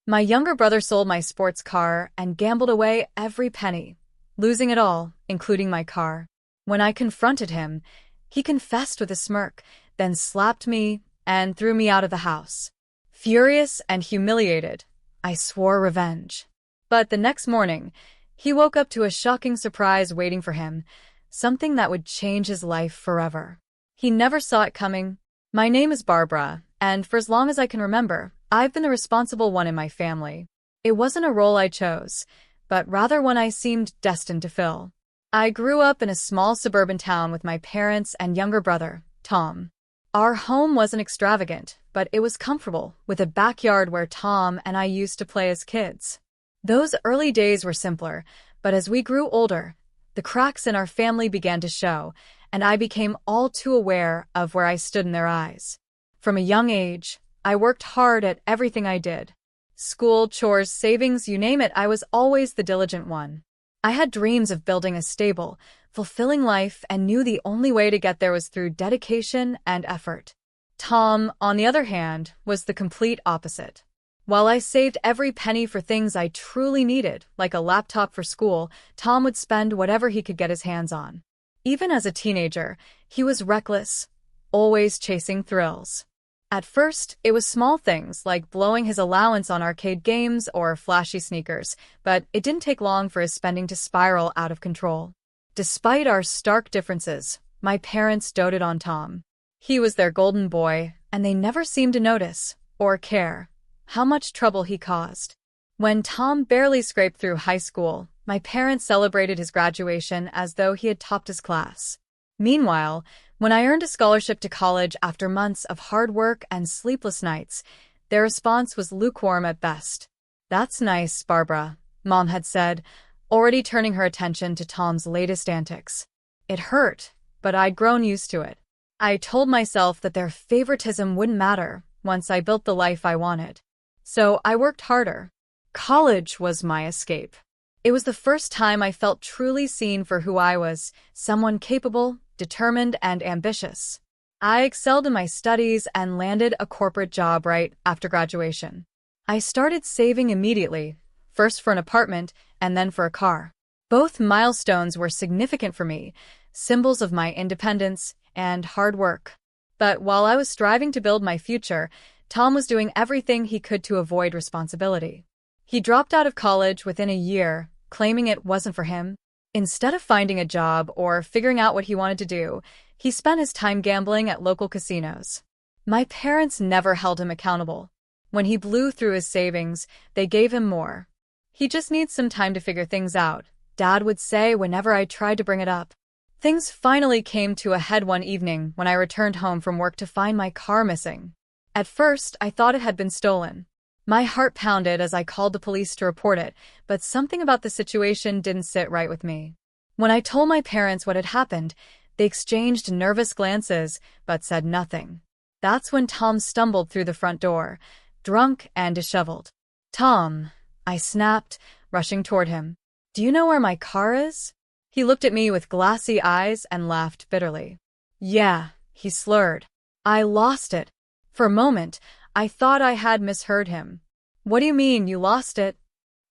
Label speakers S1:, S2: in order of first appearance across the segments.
S1: My younger brother sold my sports car and gambled away every penny, losing it all, including my car. When I confronted him, he confessed with a smirk, then slapped me and threw me out of the house. Furious and humiliated, I swore revenge. But the next morning, he woke up to a shocking surprise waiting for him, something that would change his life forever. He never saw it coming. My name is Barbara, and for as long as I can remember, I've been the responsible one in my family. It wasn't a role I chose, but rather one I seemed destined to fill. I grew up in a small suburban town with my parents and younger brother, Tom. Our home wasn't extravagant, but it was comfortable, with a backyard where Tom and I used to play as kids. Those early days were simpler, but as we grew older, the cracks in our family began to show, and I became all too aware of where I stood in their eyes. From a young age, I worked hard at everything I did. School, chores, savings, you name it, I was always the diligent one. I had dreams of building a stable, fulfilling life and knew the only way to get there was through dedication and effort. Tom, on the other hand, was the complete opposite. While I saved every penny for things I truly needed, like a laptop for school, Tom would spend whatever he could get his hands on. Even as a teenager, he was reckless, always chasing thrills. At first, it was small things like blowing his allowance on arcade games or flashy sneakers, but it didn't take long for his spending to spiral out of control. Despite our stark differences, my parents doted on Tom. He was their golden boy, and they never seemed to notice, or care, how much trouble he caused. When Tom barely scraped through high school, my parents celebrated his graduation as though he had topped his class. Meanwhile, when I earned a scholarship to college after months of hard work and sleepless nights, their response was lukewarm at best. "That's nice, Barbara," Mom had said, already turning her attention to Tom's latest antics. It hurt, but I'd grown used to it. I told myself that their favoritism wouldn't matter once I built the life I wanted. So I worked harder. College was my escape. It was the first time I felt truly seen for who I was, someone capable, determined, and ambitious. I excelled in my studies and landed a corporate job right after graduation. I started saving immediately, first for an apartment and then for a car. Both milestones were significant for me, symbols of my independence and hard work. But while I was striving to build my future, Tom was doing everything he could to avoid responsibility. He dropped out of college within a year, claiming it wasn't for him. Instead of finding a job or figuring out what he wanted to do, he spent his time gambling at local casinos. My parents never held him accountable. When he blew through his savings, they gave him more. "He just needs some time to figure things out," Dad would say whenever I tried to bring it up. Things finally came to a head one evening when I returned home from work to find my car missing. At first, I thought it had been stolen. My heart pounded as I called the police to report it, but something about the situation didn't sit right with me. When I told my parents what had happened, they exchanged nervous glances, but said nothing. That's when Tom stumbled through the front door, drunk and disheveled. "Tom," I snapped, rushing toward him. "Do you know where my car is?" He looked at me with glassy eyes and laughed bitterly. "Yeah," he slurred. "I lost it." For a moment, I thought I had misheard him. "What do you mean you lost it?"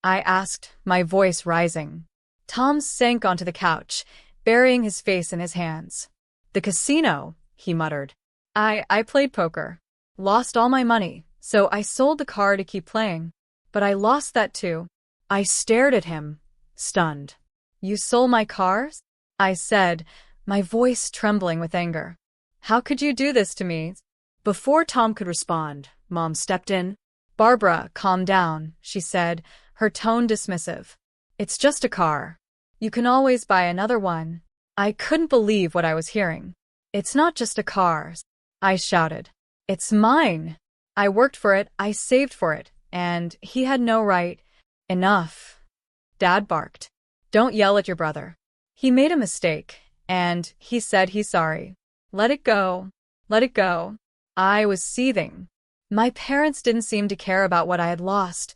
S1: I asked, my voice rising. Tom sank onto the couch, burying his face in his hands. "The casino," he muttered. I played poker. Lost all my money, so I sold the car to keep playing. But I lost that too." I stared at him, stunned. "You sold my car?" I said, my voice trembling with anger. "How could you do this to me?" Before Tom could respond, Mom stepped in. "Barbara, calm down," she said, her tone dismissive. "It's just a car. You can always buy another one." I couldn't believe what I was hearing. "It's not just a car," I shouted. "It's mine. I worked for it, I saved for it, and he had no right." "Enough," Dad barked. "Don't yell at your brother. He made a mistake, and he said he's sorry. Let it go. Let it go." I was seething. My parents didn't seem to care about what I had lost,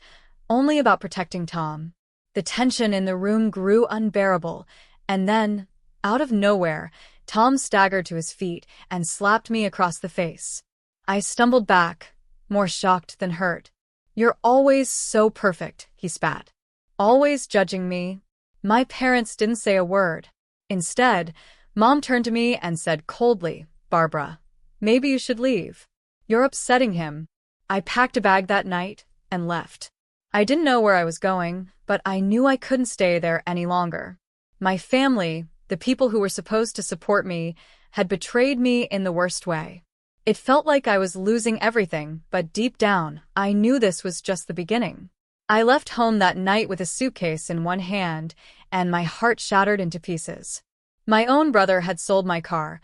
S1: only about protecting Tom. The tension in the room grew unbearable, and then, out of nowhere, Tom staggered to his feet and slapped me across the face. I stumbled back, more shocked than hurt. "You're always so perfect," he spat. "Always judging me." My parents didn't say a word. Instead, Mom turned to me and said coldly, "Barbara, maybe you should leave. You're upsetting him." I packed a bag that night and left. I didn't know where I was going, but I knew I couldn't stay there any longer. My family, the people who were supposed to support me, had betrayed me in the worst way. It felt like I was losing everything, but deep down, I knew this was just the beginning. I left home that night with a suitcase in one hand, and my heart shattered into pieces. My own brother had sold my car,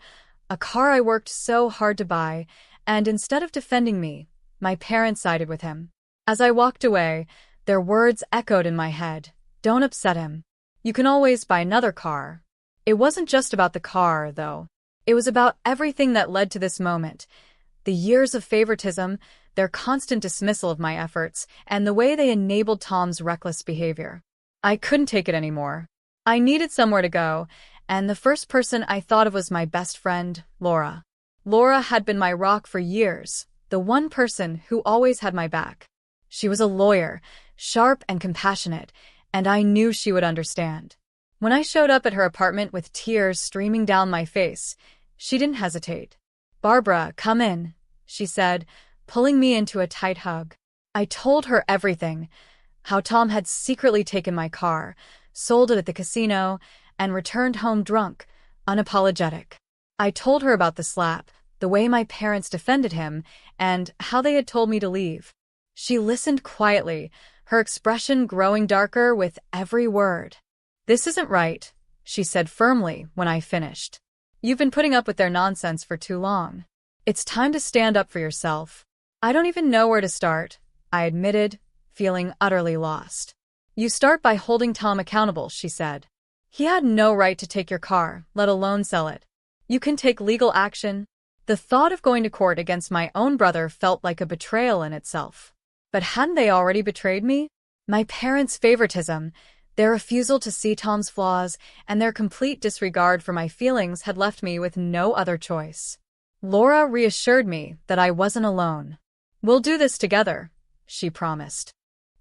S1: a car I worked so hard to buy, and instead of defending me, my parents sided with him. As I walked away, their words echoed in my head. "Don't upset him. You can always buy another car." It wasn't just about the car, though. It was about everything that led to this moment. The years of favoritism, their constant dismissal of my efforts, and the way they enabled Tom's reckless behavior. I couldn't take it anymore. I needed somewhere to go, and the first person I thought of was my best friend, Laura. Laura had been my rock for years, the one person who always had my back. She was a lawyer, sharp and compassionate, and I knew she would understand. When I showed up at her apartment with tears streaming down my face, she didn't hesitate. "Barbara, come in," she said, pulling me into a tight hug. I told her everything, how Tom had secretly taken my car, sold it at the casino, and returned home drunk, unapologetic. I told her about the slap, the way my parents defended him, and how they had told me to leave. She listened quietly, her expression growing darker with every word. "This isn't right," she said firmly when I finished. "You've been putting up with their nonsense for too long. It's time to stand up for yourself." "I don't even know where to start," I admitted, feeling utterly lost. "You start by holding Tom accountable," she said. "He had no right to take your car, let alone sell it. You can take legal action." The thought of going to court against my own brother felt like a betrayal in itself. But hadn't they already betrayed me? My parents' favoritism, their refusal to see Tom's flaws, and their complete disregard for my feelings had left me with no other choice. Laura reassured me that I wasn't alone. "We'll do this together," she promised.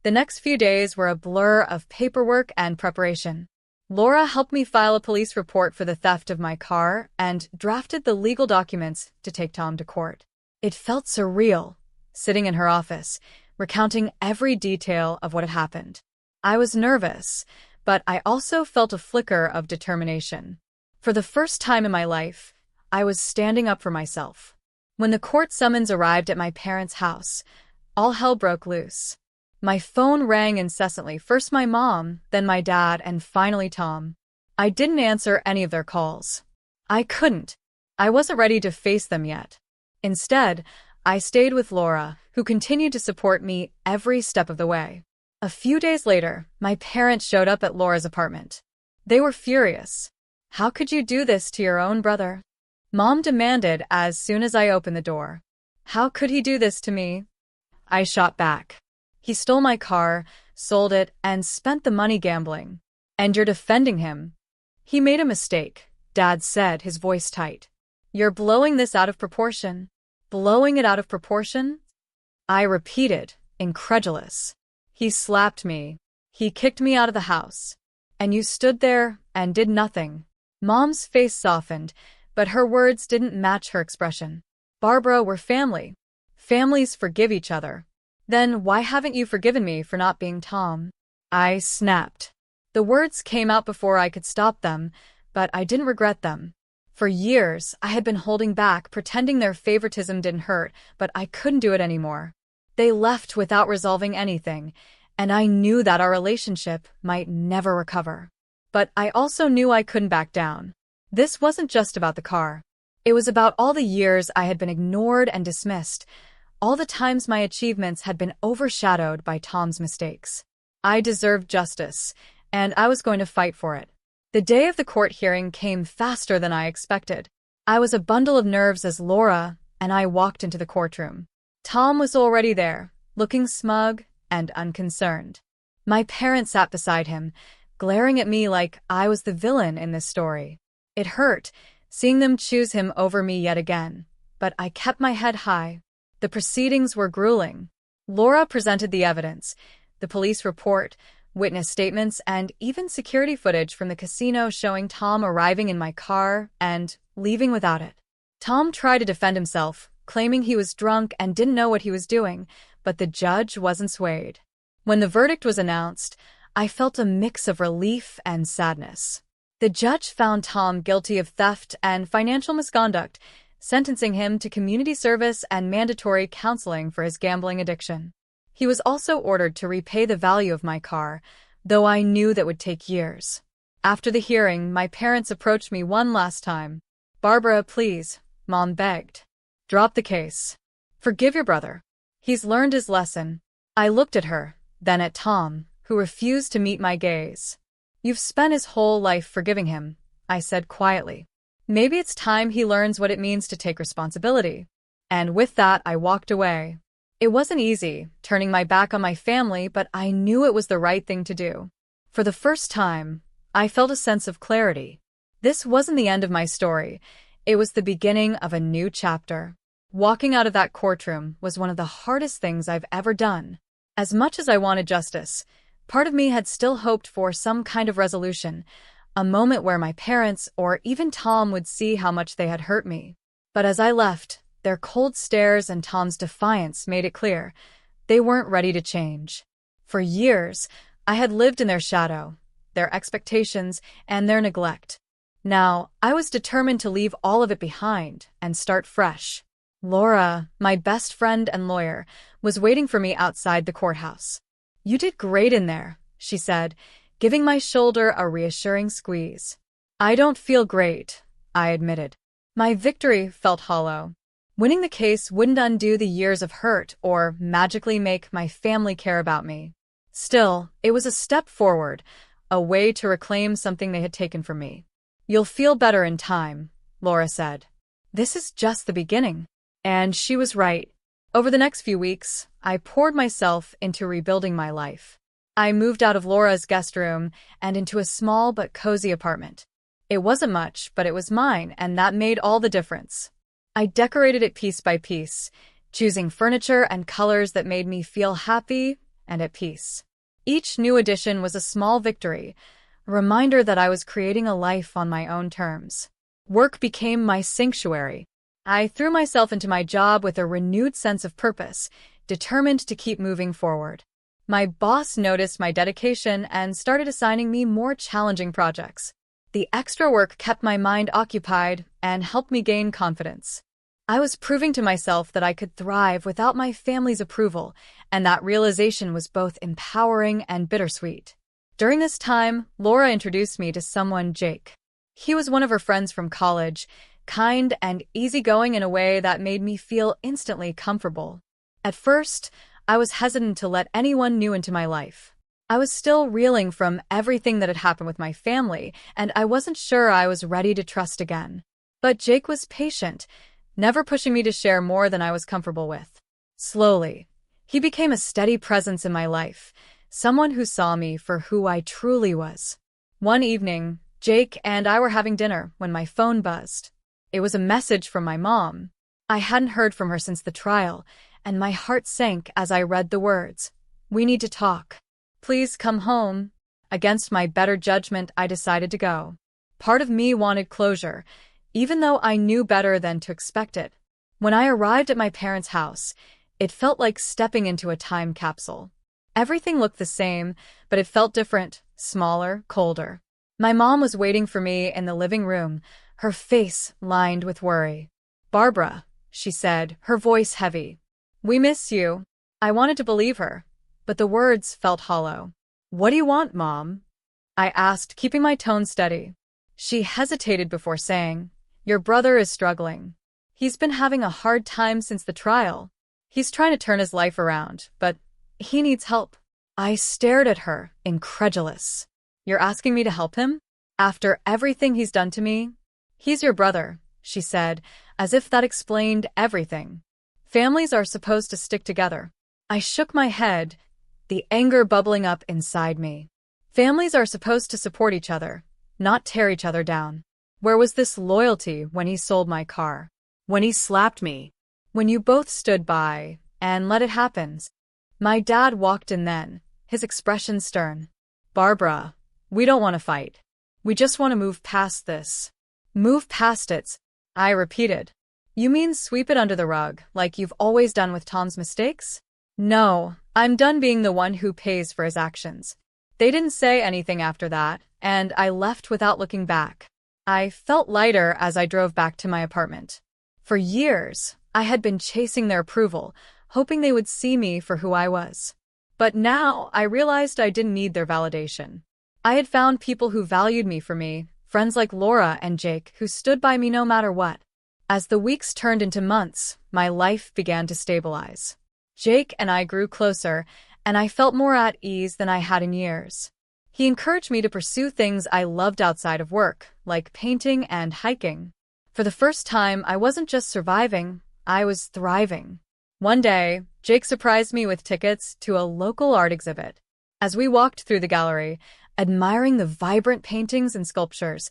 S1: The next few days were a blur of paperwork and preparation. Laura helped me file a police report for the theft of my car and drafted the legal documents to take Tom to court. It felt surreal, sitting in her office, recounting every detail of what had happened. I was nervous, but I also felt a flicker of determination. For the first time in my life, I was standing up for myself. When the court summons arrived at my parents' house, all hell broke loose. My phone rang incessantly, first my mom, then my dad, and finally Tom. I didn't answer any of their calls. I couldn't. I wasn't ready to face them yet. Instead, I stayed with Laura, who continued to support me every step of the way. A few days later, my parents showed up at Laura's apartment. They were furious. "How could you do this to your own brother?" Mom demanded as soon as I opened the door. "How could he do this to me?" I shot back. "He stole my car, sold it, and spent the money gambling. And you're defending him." "He made a mistake," Dad said, his voice tight. "You're blowing this out of proportion." "Blowing it out of proportion?" I repeated, incredulous. "He slapped me. He kicked me out of the house. And you stood there and did nothing." Mom's face softened, but her words didn't match her expression. "Barbara, we're family. Families forgive each other." "Then why haven't you forgiven me for not being Tom?" I snapped. The words came out before I could stop them, but I didn't regret them. For years, I had been holding back, pretending their favoritism didn't hurt, but I couldn't do it anymore. They left without resolving anything, and I knew that our relationship might never recover. But I also knew I couldn't back down. This wasn't just about the car. It was about all the years I had been ignored and dismissed, all the times my achievements had been overshadowed by Tom's mistakes. I deserved justice, and I was going to fight for it. The day of the court hearing came faster than I expected. I was a bundle of nerves as Laura and I walked into the courtroom. Tom was already there, looking smug and unconcerned. My parents sat beside him, glaring at me like I was the villain in this story. It hurt, seeing them choose him over me yet again, but I kept my head high. The proceedings were grueling. Laura presented the evidence, the police report, witness statements, and even security footage from the casino showing Tom arriving in my car and leaving without it. Tom tried to defend himself, claiming he was drunk and didn't know what he was doing, but the judge wasn't swayed. When the verdict was announced, I felt a mix of relief and sadness. The judge found Tom guilty of theft and financial misconduct, sentencing him to community service and mandatory counseling for his gambling addiction. He was also ordered to repay the value of my car, though I knew that would take years. After the hearing, my parents approached me one last time. "Barbara, please," Mom begged. "Drop the case. Forgive your brother. He's learned his lesson." I looked at her, then at Tom, who refused to meet my gaze. "You've spent his whole life forgiving him," I said quietly. "Maybe it's time he learns what it means to take responsibility." And with that, I walked away. It wasn't easy, turning my back on my family, but I knew it was the right thing to do. For the first time, I felt a sense of clarity. This wasn't the end of my story. It was the beginning of a new chapter. Walking out of that courtroom was one of the hardest things I've ever done. As much as I wanted justice, part of me had still hoped for some kind of resolution, a moment where my parents or even Tom would see how much they had hurt me. But as I left, their cold stares and Tom's defiance made it clear they weren't ready to change. For years, I had lived in their shadow, their expectations, and their neglect. Now, I was determined to leave all of it behind and start fresh. Laura, my best friend and lawyer, was waiting for me outside the courthouse. "You did great in there," she said, giving my shoulder a reassuring squeeze. "I don't feel great," I admitted. My victory felt hollow. Winning the case wouldn't undo the years of hurt or magically make my family care about me. Still, it was a step forward, a way to reclaim something they had taken from me. "You'll feel better in time," Laura said. "This is just the beginning." And she was right. Over the next few weeks, I poured myself into rebuilding my life. I moved out of Laura's guest room and into a small but cozy apartment. It wasn't much, but it was mine, and that made all the difference. I decorated it piece by piece, choosing furniture and colors that made me feel happy and at peace. Each new addition was a small victory, a reminder that I was creating a life on my own terms. Work became my sanctuary. I threw myself into my job with a renewed sense of purpose, determined to keep moving forward. My boss noticed my dedication and started assigning me more challenging projects. The extra work kept my mind occupied and helped me gain confidence. I was proving to myself that I could thrive without my family's approval, and that realization was both empowering and bittersweet. During this time, Laura introduced me to someone, Jake. He was one of her friends from college, kind and easygoing in a way that made me feel instantly comfortable. At first, I was hesitant to let anyone new into my life. I was still reeling from everything that had happened with my family, and I wasn't sure I was ready to trust again. But Jake was patient, never pushing me to share more than I was comfortable with. Slowly, he became a steady presence in my life, someone who saw me for who I truly was. One evening, Jake and I were having dinner when my phone buzzed. It was a message from my mom. I hadn't heard from her since the trial, and my heart sank as I read the words. "We need to talk. Please come home." Against my better judgment, I decided to go. Part of me wanted closure, even though I knew better than to expect it. When I arrived at my parents' house, it felt like stepping into a time capsule. Everything looked the same, but it felt different, smaller, colder. My mom was waiting for me in the living room, her face lined with worry. "Barbara," she said, her voice heavy. "We miss you." I wanted to believe her, but the words felt hollow. "What do you want, Mom?" I asked, keeping my tone steady. She hesitated before saying, "Your brother is struggling. He's been having a hard time since the trial. He's trying to turn his life around, but he needs help." I stared at her, incredulous. "You're asking me to help him? After everything he's done to me?" "He's your brother," she said, as if that explained everything. "Families are supposed to stick together." I shook my head, the anger bubbling up inside me. Families are supposed to support each other, not tear each other down. Where was this loyalty when he sold my car? When he slapped me? When you both stood by and let it happen? My dad walked in then, his expression stern. Barbara, we don't want to fight. We just want to move past this. Move past it, I repeated. You mean sweep it under the rug, like you've always done with Tom's mistakes? No, I'm done being the one who pays for his actions. They didn't say anything after that, and I left without looking back. I felt lighter as I drove back to my apartment. For years, I had been chasing their approval, hoping they would see me for who I was. But now, I realized I didn't need their validation. I had found people who valued me for me, friends like Laura and Jake who stood by me no matter what. As the weeks turned into months, my life began to stabilize. Jake and I grew closer, and I felt more at ease than I had in years. He encouraged me to pursue things I loved outside of work, like painting and hiking. For the first time, I wasn't just surviving, I was thriving. One day, Jake surprised me with tickets to a local art exhibit. As we walked through the gallery, admiring the vibrant paintings and sculptures,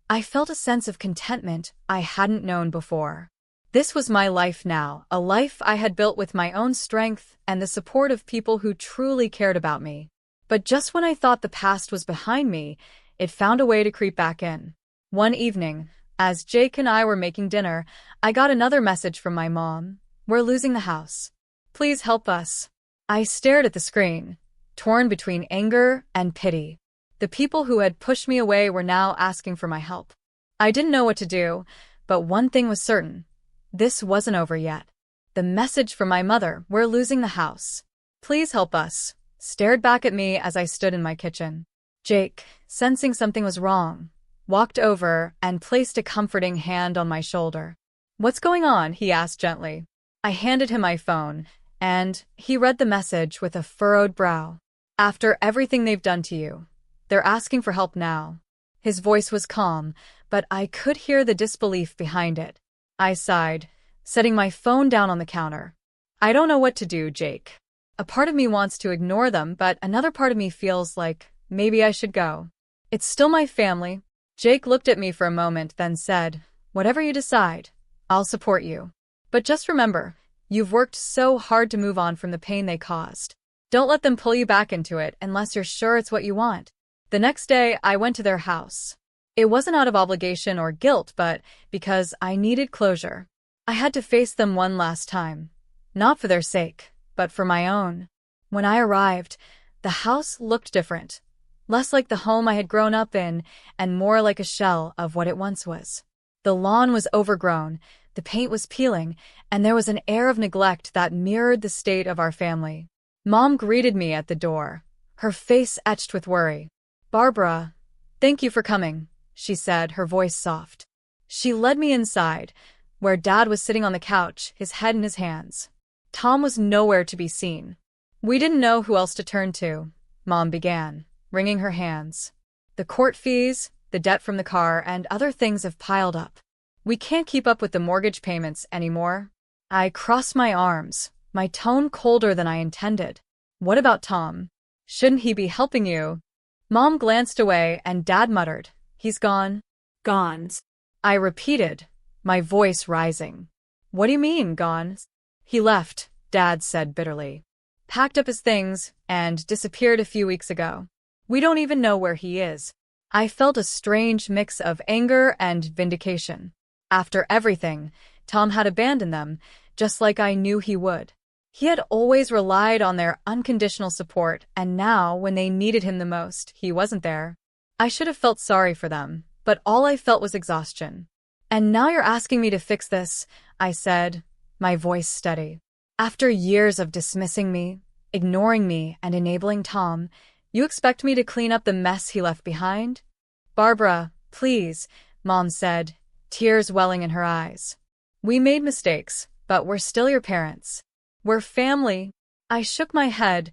S1: I felt a sense of contentment I hadn't known before. This was my life now, a life I had built with my own strength and the support of people who truly cared about me. But just when I thought the past was behind me, it found a way to creep back in. One evening, as Jake and I were making dinner, I got another message from my mom. We're losing the house. Please help us. I stared at the screen, torn between anger and pity. The people who had pushed me away were now asking for my help. I didn't know what to do, but one thing was certain. This wasn't over yet. The message from my mother, we're losing the house. Please help us, stared back at me as I stood in my kitchen. Jake, sensing something was wrong, walked over and placed a comforting hand on my shoulder. What's going on? He asked gently. I handed him my phone, and he read the message with a furrowed brow. After everything they've done to you, they're asking for help now. His voice was calm, but I could hear the disbelief behind it. I sighed, setting my phone down on the counter. I don't know what to do, Jake. A part of me wants to ignore them, but another part of me feels like maybe I should go. It's still my family. Jake looked at me for a moment, then said, whatever you decide, I'll support you. But just remember, you've worked so hard to move on from the pain they caused. Don't let them pull you back into it unless you're sure it's what you want. The next day, I went to their house. It wasn't out of obligation or guilt, but because I needed closure. I had to face them one last time. Not for their sake, but for my own. When I arrived, the house looked different. Less like the home I had grown up in, and more like a shell of what it once was. The lawn was overgrown, the paint was peeling, and there was an air of neglect that mirrored the state of our family. Mom greeted me at the door, her face etched with worry. Barbara, thank you for coming, she said, her voice soft. She led me inside, where Dad was sitting on the couch, his head in his hands. Tom was nowhere to be seen. We didn't know who else to turn to, Mom began, wringing her hands. The court fees, the debt from the car, and other things have piled up. We can't keep up with the mortgage payments anymore. I crossed my arms, my tone colder than I intended. What about Tom? Shouldn't he be helping you? Mom glanced away and Dad muttered, he's gone. Gone. I repeated, my voice rising. What do you mean, gone? He left, Dad said bitterly. Packed up his things and disappeared a few weeks ago. We don't even know where he is. I felt a strange mix of anger and vindication. After everything, Tom had abandoned them, just like I knew he would. He had always relied on their unconditional support, and now, when they needed him the most, he wasn't there. I should have felt sorry for them, but all I felt was exhaustion. And now you're asking me to fix this, I said, my voice steady. After years of dismissing me, ignoring me, and enabling Tom, you expect me to clean up the mess he left behind? Barbara, please, Mom said, tears welling in her eyes. We made mistakes, but we're still your parents. We're family. I shook my head,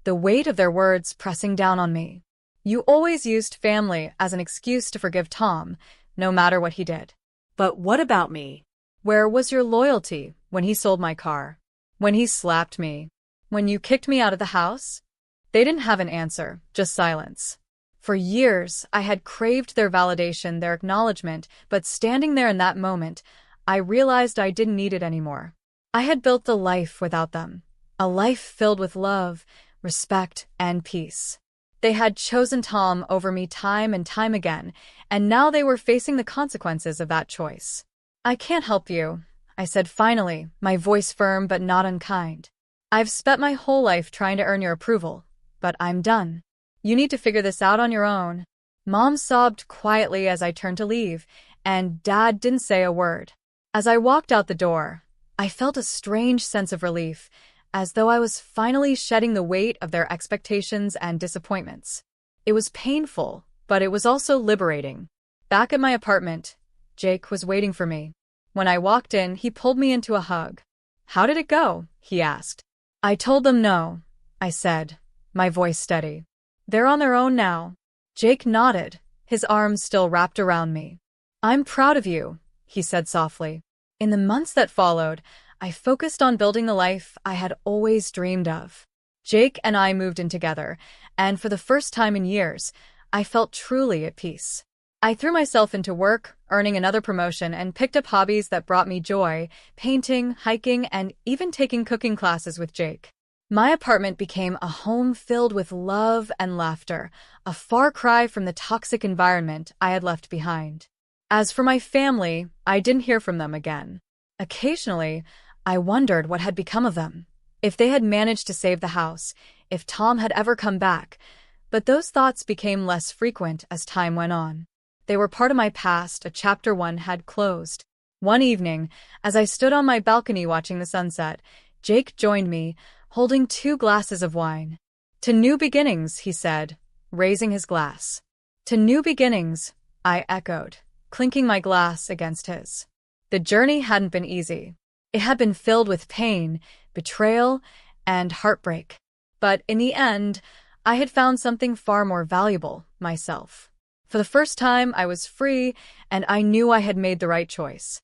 S1: the weight of their words pressing down on me. You always used family as an excuse to forgive Tom, no matter what he did. But what about me? Where was your loyalty when he sold my car? When he slapped me? When you kicked me out of the house? They didn't have an answer, just silence. For years, I had craved their validation, their acknowledgement, but standing there in that moment, I realized I didn't need it anymore. I had built a life without them, A life filled with love, respect, and peace. They had chosen Tom over me time and time again, and now they were facing the consequences of that choice. "I can't help you," I said finally, my voice firm but not unkind. "I've spent my whole life trying to earn your approval, but I'm done. You need to figure this out on your own." Mom sobbed quietly as I turned to leave, and Dad didn't say a word. As I walked out the door, I felt a strange sense of relief, as though I was finally shedding the weight of their expectations and disappointments. It was painful, but it was also liberating. Back at my apartment, Jake was waiting for me. When I walked in, he pulled me into a hug. "How did it go?" he asked. "I told them no," I said, my voice steady. "They're on their own now." Jake nodded, his arms still wrapped around me. "I'm proud of you," he said softly. In the months that followed, I focused on building the life I had always dreamed of. Jake and I moved in together, and for the first time in years, I felt truly at peace. I threw myself into work, earning another promotion, and picked up hobbies that brought me joy: painting, hiking, and even taking cooking classes with Jake. My apartment became a home filled with love and laughter, a far cry from the toxic environment I had left behind. As for my family, I didn't hear from them again. Occasionally, I wondered what had become of them, if they had managed to save the house, if Tom had ever come back, but those thoughts became less frequent as time went on. They were part of my past, a chapter one had closed. One evening, as I stood on my balcony watching the sunset, Jake joined me, holding 2 glasses of wine. "To new beginnings," he said, raising his glass. "To new beginnings," I echoed, clinking my glass against his. The journey hadn't been easy. It had been filled with pain, betrayal, and heartbreak. But in the end, I had found something far more valuable: myself. For the first time, I was free, and I knew I had made the right choice.